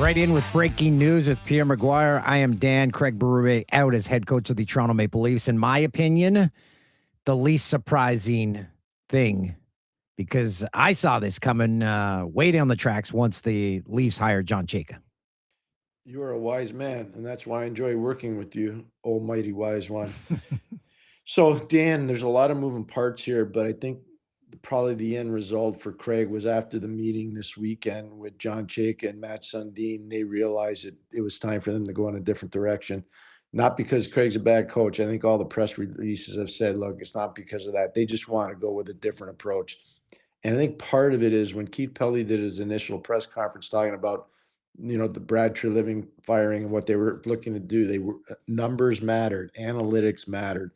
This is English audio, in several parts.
Right in with breaking news with Pierre Maguire. I am Dan. Craig Berube out as head coach of the Toronto Maple Leafs. In my opinion, the least surprising thing, because I saw this coming way down the tracks once the Leafs hired John Chayka. You are a wise man, and that's why I enjoy working with you, almighty wise one. So, Dan, there's a lot of moving parts here, but I think probably the end result for Craig was after the meeting this weekend with John Chayka and Matt Sundin, they realized it was time for them to go in a different direction. Not because Craig's a bad coach. I think all the press releases have said, look, it's not because of that. They just want to go with a different approach. And I think part of it is when Keith Pelly did his initial press conference talking about, the Brad Treliving firing and what they were looking to do, numbers mattered, analytics mattered.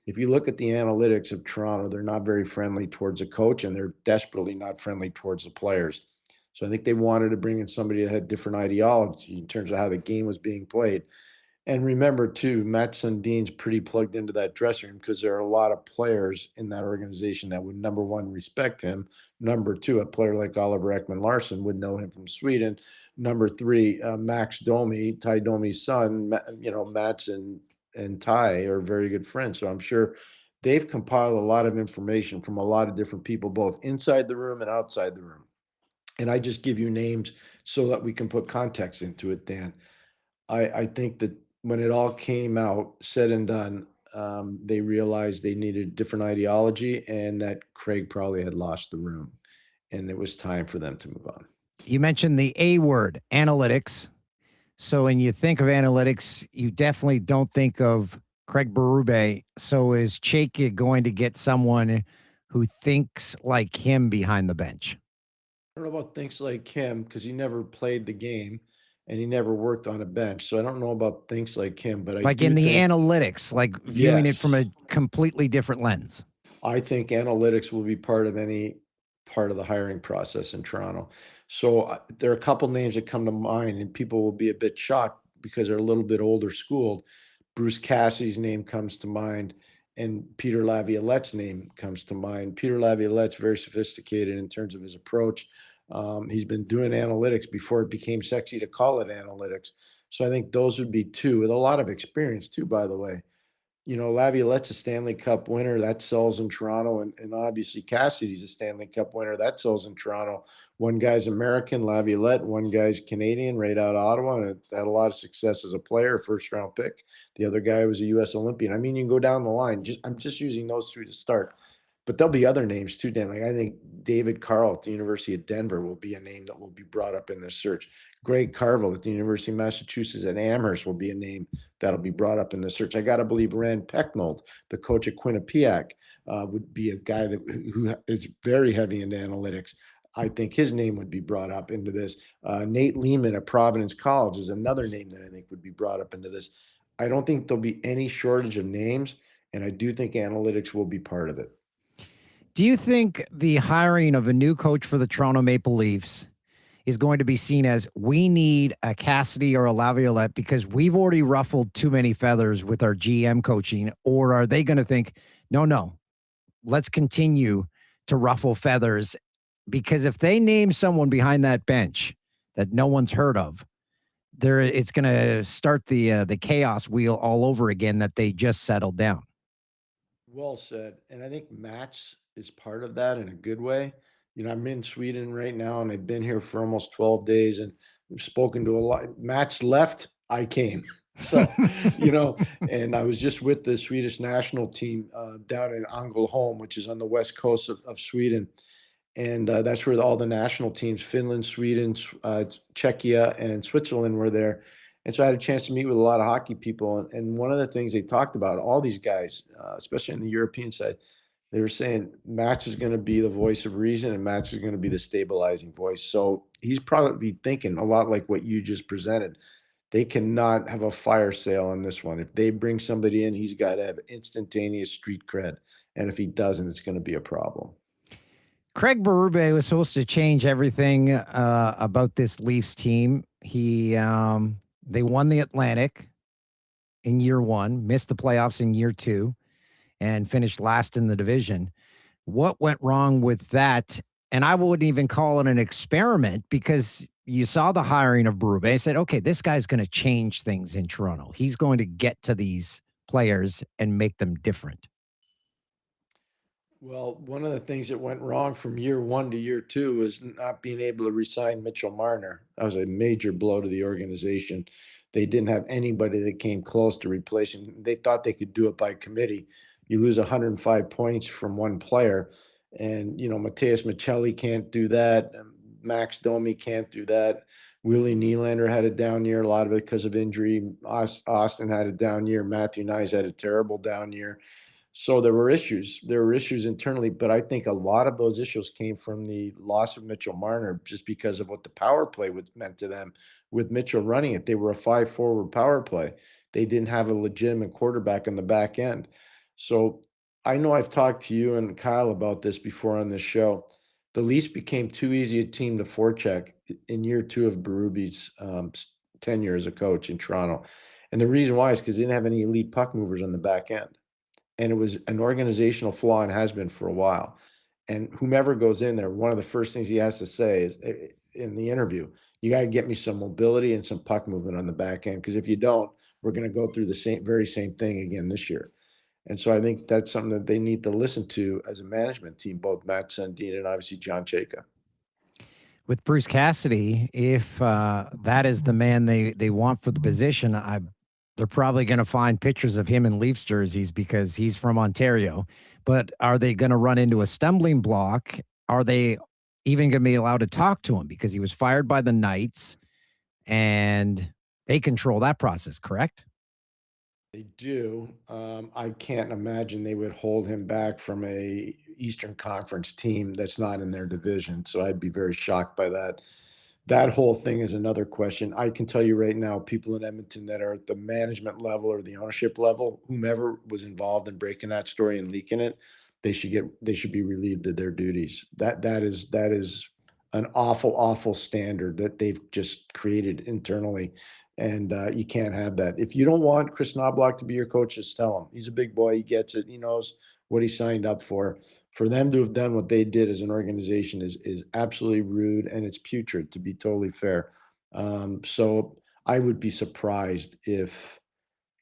If you look at the analytics of Toronto, they're not very friendly towards a coach, and they're desperately not friendly towards the players. So I think they wanted to bring in somebody that had different ideology in terms of how the game was being played. And remember, too, Matt Sundin's pretty plugged into that dressing room because there are a lot of players in that organization that would, number one, respect him. Number two, a player like Oliver Ekman-Larsson would know him from Sweden. Number three, Max Domi, Ty Domi's son. Matt's and Ty are very good friends. So I'm sure they've compiled a lot of information from a lot of different people, both inside the room and outside the room. And I just give you names so that we can put context into it, Dan. I think that when it all came out, said and done, they realized they needed a different ideology and that Craig probably had lost the room. And it was time for them to move on. You mentioned the A word, analytics. So when you think of analytics, you definitely don't think of Craig Berube. So is Chayka going to get someone who thinks like him behind the bench? I don't know about things like him because he never played the game and he never worked on a bench. So I don't know about things like him, but I Like do in the think, analytics, like viewing it from yes, a completely different lens. I think analytics will be part of any part of the hiring process in Toronto. So there are a couple names that come to mind, and people will be a bit shocked because they're a little bit older schooled. Bruce Cassidy's name comes to mind, and Peter Laviolette's name comes to mind. Peter Laviolette's very sophisticated in terms of his approach. He's been doing analytics before it became sexy to call it analytics. So I think those would be two with a lot of experience too, by the way. Laviolette's a Stanley Cup winner, that sells in Toronto, and obviously Cassidy's a Stanley Cup winner, that sells in Toronto. One guy's American, Laviolette, one guy's Canadian, right out of Ottawa, and had a lot of success as a player, first-round pick. The other guy was a US Olympian. I mean, you can go down the line. I'm just using those 2 to start. But there'll be other names too, Dan. Like, I think David Carl at the University of Denver will be a name that will be brought up in this search. Greg Carville at the University of Massachusetts at Amherst will be a name that'll be brought up in the search. I got to believe Rand Pecknold, the coach at Quinnipiac, would be a guy who is very heavy into analytics. I think his name would be brought up into this. Nate Lehman at Providence College is another name that I think would be brought up into this. I don't think there'll be any shortage of names, and I do think analytics will be part of it. Do you think the hiring of a new coach for the Toronto Maple Leafs is going to be seen as we need a Cassidy or a Laviolette because we've already ruffled too many feathers with our GM coaching? Or are they going to think, no, let's continue to ruffle feathers? Because if they name someone behind that bench that no one's heard of, it's going to start the chaos wheel all over again that they just settled down. Well said. And I think Matt's is part of that in a good way. I'm in Sweden right now and I've been here for almost 12 days and we've spoken to a lot. Matt's left, I came. So, and I was just with the Swedish national team down in Ängelholm, which is on the west coast of Sweden. And that's where all the national teams, Finland, Sweden, Czechia, and Switzerland were there. And so I had a chance to meet with a lot of hockey people. And one of the things they talked about, all these guys, especially on the European side, they were saying Match is going to be the voice of reason and Match is going to be the stabilizing voice. So he's probably thinking a lot like what you just presented. They cannot have a fire sale on this one. If they bring somebody in, he's got to have instantaneous street cred. And if he doesn't, it's going to be a problem. Craig Berube was supposed to change everything about this Leafs team. They won the Atlantic in year one, missed the playoffs in year two, and finished last in the division. What went wrong with that And I wouldn't even call it an experiment because you saw the hiring of Berube. I said, okay, this guy's going to change things in Toronto. He's going to get to these players and make them different. Well, one of the things that went wrong from year one to year two was not being able to re-sign Mitchell Marner. That was a major blow to the organization. They didn't have anybody that came close to replacing. They thought they could do it by committee. You lose 105 points from one player, and Mateus Michelli can't do that. Max Domi can't do that. Willie Nylander had a down year, a lot of it because of injury. Austin had a down year. Matthew Nyes had a terrible down year. So there were issues. There were issues internally, but I think a lot of those issues came from the loss of Mitchell Marner just because of what the power play meant to them. With Mitchell running it, they were a 5 forward power play. They didn't have a legitimate quarterback on the back end. So I know I've talked to you and Kyle about this before on this show. The Leafs became too easy a team to forecheck in year two of Berube's tenure as a coach in Toronto. And the reason why is because they didn't have any elite puck movers on the back end. And it was an organizational flaw and has been for a while. And whomever goes in there, one of the first things he has to say is in the interview, you got to get me some mobility and some puck movement on the back end. Because if you don't, we're going to go through the very same thing again this year. And so I think that's something that they need to listen to as a management team, both Matt Sundin and obviously John Chayka. With Bruce Cassidy, if that is the man they want for the position, they're probably going to find pictures of him in Leafs jerseys because he's from Ontario. But are they going to run into a stumbling block? Are they even going to be allowed to talk to him because he was fired by the Knights and they control that process, correct? They do. I can't imagine they would hold him back from a Eastern Conference team that's not in their division. So I'd be very shocked by that. That whole thing is another question. I can tell you right now, people in Edmonton that are at the management level or the ownership level, whomever was involved in breaking that story and leaking it, they should be relieved of their duties. That is an awful standard that they've just created internally. And you can't have that. If you don't want Chris Knobloch to be your coach, just tell him. He's a big boy. He gets it. He knows what he signed up for. For them to have done what they did as an organization is absolutely rude, and it's putrid, to be totally fair. So I would be surprised if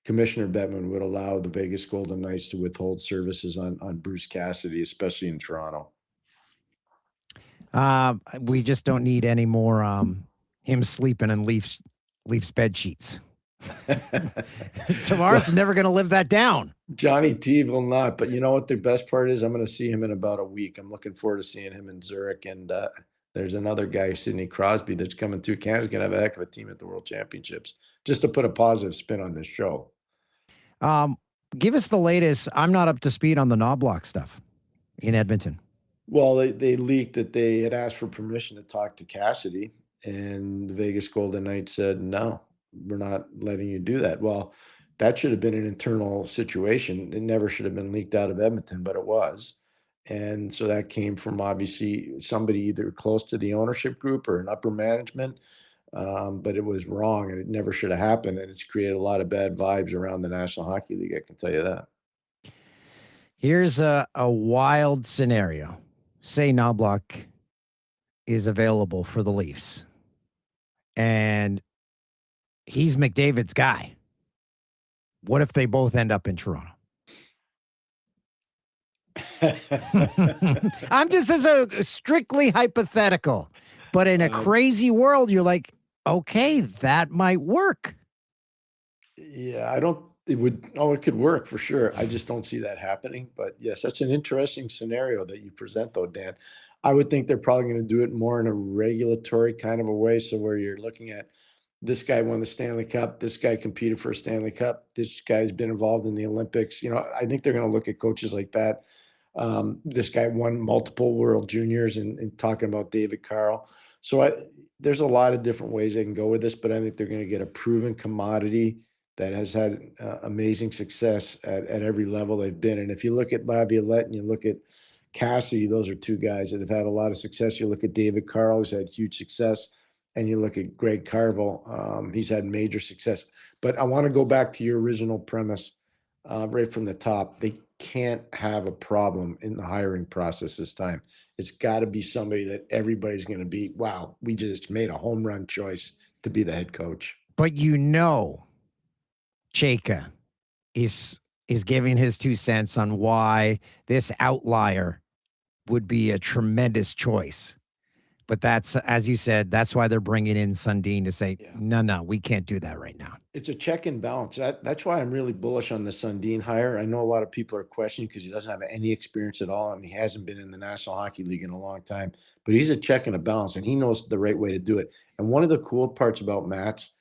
Commissioner Bettman would allow the Vegas Golden Knights to withhold services on Bruce Cassidy, especially in Toronto. We just don't need any more him sleeping in Leafs bed sheets. Tavares is never going to live that down. Johnny T will not, but you know what the best part is? I'm going to see him in about a week. I'm looking forward to seeing him in Zurich. And there's another guy, Sidney Crosby, that's coming through. Canada's going to have a heck of a team at the World Championships, just to put a positive spin on this show. Give us the latest. I'm not up to speed on the Knobloch stuff in Edmonton. Well, they leaked that they had asked for permission to talk to Cassidy, and the Vegas Golden Knights said, no, we're not letting you do that. Well, that should have been an internal situation. It never should have been leaked out of Edmonton, but it was. And so that came from obviously somebody either close to the ownership group or an upper management. But it was wrong and it never should have happened. And it's created a lot of bad vibes around the National Hockey League. I can tell you that. Here's a wild scenario. Say Knobloch is available for the Leafs and he's McDavid's guy. What if they both end up in Toronto? I'm just as a strictly hypothetical, but in a crazy world, you're like, okay, that might work. Yeah, it could work for sure. I just don't see that happening. But yes, that's an interesting scenario that you present though, Dan. I would think they're probably going to do it more in a regulatory kind of a way. So where you're looking at this guy won the Stanley Cup, this guy competed for a Stanley Cup, this guy's been involved in the Olympics. I think they're going to look at coaches like that. This guy won multiple World Juniors and talking about David Carl. So there's a lot of different ways they can go with this, but I think they're going to get a proven commodity that has had amazing success at every level they've been. And if you look at Laviolette and you look at Cassidy, those are two guys that have had a lot of success. You look at David Carl, who's had huge success, and you look at Greg Carvel, he's had major success. But I want to go back to your original premise. right from the top. They can't have a problem in the hiring process this time. It's got to be somebody that everybody's going to be, wow, we just made a home run choice to be the head coach. But Chaka is giving his 2 cents on why this outlier would be a tremendous choice. But that's, as you said, that's why they're bringing in Sundin to say, no, we can't do that right now. It's a check and balance. That's why I'm really bullish on the Sundin hire. I know a lot of people are questioning because he doesn't have any experience at all, and he hasn't been in the National Hockey League in a long time. But he's a check and a balance, and he knows the right way to do it. And one of the cool parts about Matt's,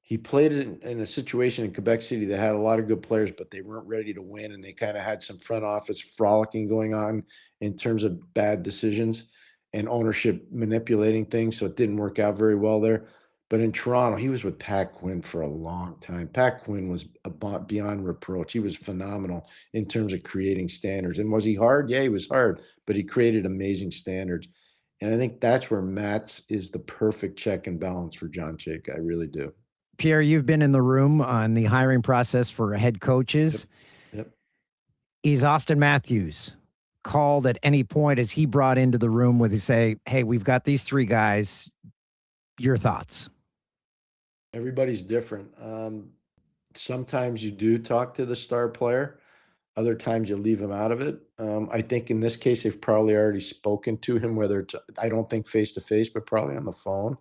he played in a situation in Quebec City that had a lot of good players, but they weren't ready to win, and they kind of had some front office frolicking going on in terms of bad decisions and ownership manipulating things, so it didn't work out very well there. But in Toronto, he was with Pat Quinn for a long time. Pat Quinn was beyond reproach. He was phenomenal in terms of creating standards. And was he hard? Yeah, he was hard, but he created amazing standards. And I think that's where Matt's is the perfect check and balance for John Chayka. I really do. Pierre, you've been in the room on the hiring process for head coaches. Yep. Is Austin Matthews called at any point as he brought into the room with he say, hey, we've got these 3 guys, your thoughts? Everybody's different. Sometimes you do talk to the star player. Other times you leave him out of it. I think in this case, they've probably already spoken to him, whether it's, I don't think face to face, but probably on the phone.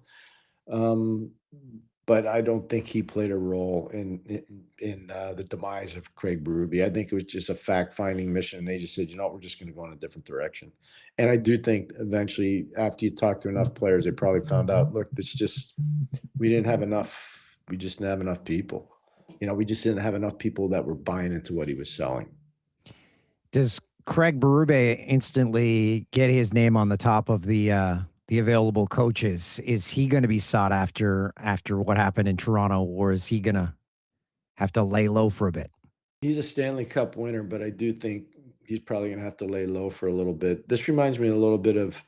But I don't think he played a role in the demise of Craig Berube. I think it was just a fact-finding mission. They just said, you know what, we're just going to go in a different direction. And I do think eventually, after you talk to enough players, they probably found out, look, we just didn't have enough people. We just didn't have enough people that were buying into what he was selling. Does Craig Berube instantly get his name on the top of the available coaches? Is he going to be sought after what happened in Toronto, or is he going to have to lay low for a bit? He's a Stanley Cup winner, but I do think he's probably going to have to lay low for a little bit. This reminds me a little bit of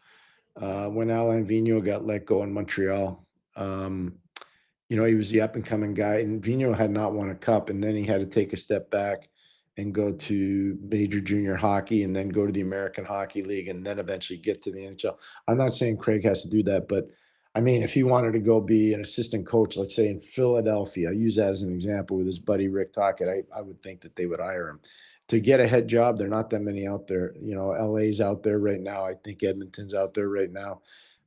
when Alain Vigneault got let go in Montreal. He was the up-and-coming guy, and Vigneault had not won a cup, and then he had to take a step back and go to major junior hockey and then go to the American Hockey League and then eventually get to the NHL. I'm not saying Craig has to do that, but I mean, if he wanted to go be an assistant coach, let's say in Philadelphia, I use that as an example with his buddy Rick Tocchet, I would think that they would hire him. To get a head job, there are not that many out there. LA's out there right now. I think Edmonton's out there right now.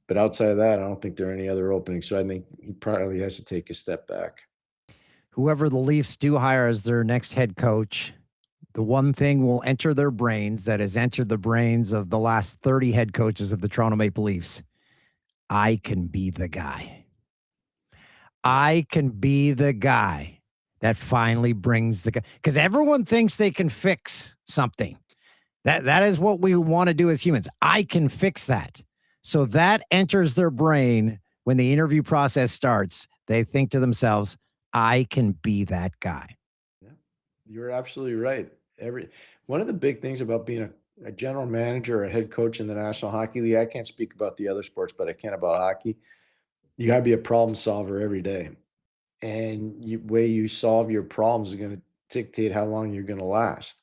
But outside of that, I don't think there are any other openings. So I think he probably has to take a step back. Whoever the Leafs do hire as their next head coach, the one thing will enter their brains that has entered the brains of the last 30 head coaches of the Toronto Maple Leafs. I can be the guy. I can be the guy that finally brings the guy. Because everyone thinks they can fix something. That is what we want to do as humans. I can fix that. So that enters their brain when the interview process starts. They think to themselves, I can be that guy. Yeah, you're absolutely right. One of the big things about being a general manager or a head coach in the National Hockey League, I can't speak about the other sports, but I can about hockey. You got to be a problem solver every day. And the way you solve your problems is going to dictate how long you're going to last.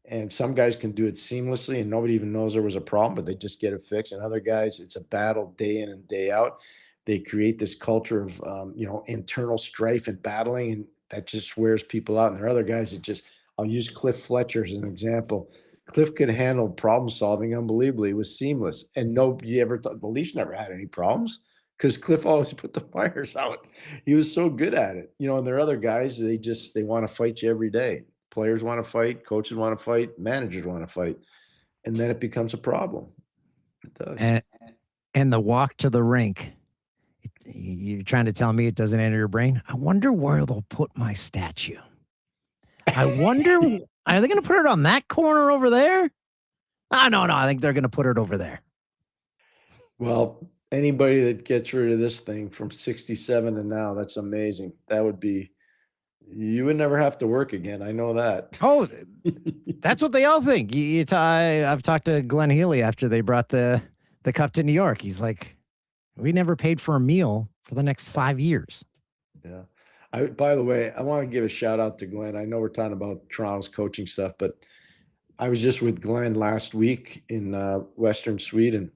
And some guys can do it seamlessly and nobody even knows there was a problem, but they just get it fixed. And other guys, it's a battle day in and day out. They create this culture of, internal strife and battling, and that just wears people out. And there are other guys that just, I'll use Cliff Fletcher as an example. Cliff could handle problem solving unbelievably. It was seamless. And nobody ever thought, the Leafs never had any problems because Cliff always put the fires out. He was so good at it. And there are other guys, they want to fight you every day. Players want to fight, coaches want to fight, managers want to fight. And then it becomes a problem. It does. And the walk to the rink, you're trying to tell me it doesn't enter your brain? I wonder where they'll put my statue. I wonder, are they going to put it on that corner over there? No, I think they're going to put it over there. Well, anybody that gets rid of this thing from 67 to now, that's amazing. You would never have to work again. I know that. Oh, that's what they all think. I've talked to Glenn Healy after they brought the cup to New York. He's like, we never paid for a meal for the next 5 years. Yeah. By the way, I want to give a shout out to Glenn. I know we're talking about Toronto's coaching stuff, but I was just with Glenn last week in Western Sweden,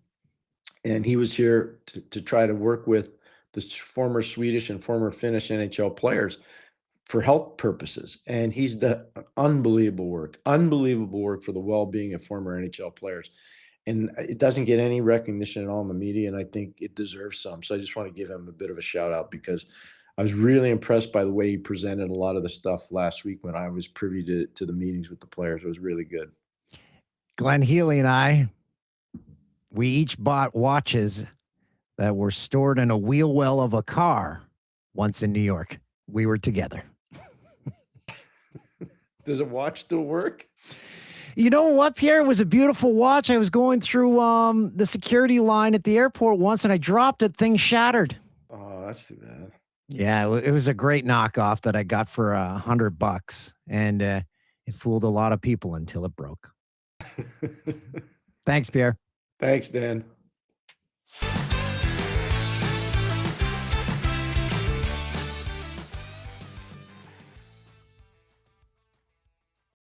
and he was here to try to work with the former Swedish and former Finnish NHL players for health purposes. And he's done unbelievable work for the well-being of former NHL players. And it doesn't get any recognition at all in the media, and I think it deserves some. So I just want to give him a bit of a shout out because I was really impressed by the way he presented a lot of the stuff last week when I was privy to the meetings with the players. It was really good. Glenn Healy and I, we each bought watches that were stored in a wheel well of a car once in New York. We were together. Does a watch still work? You know what, Pierre? It was a beautiful watch. I was going through the security line at the airport once, and I dropped it. Thing shattered. Oh, that's too bad. Yeah, it was a great knockoff that I got for $100, and it fooled a lot of people until it broke. Thanks, Pierre. Thanks, Dan.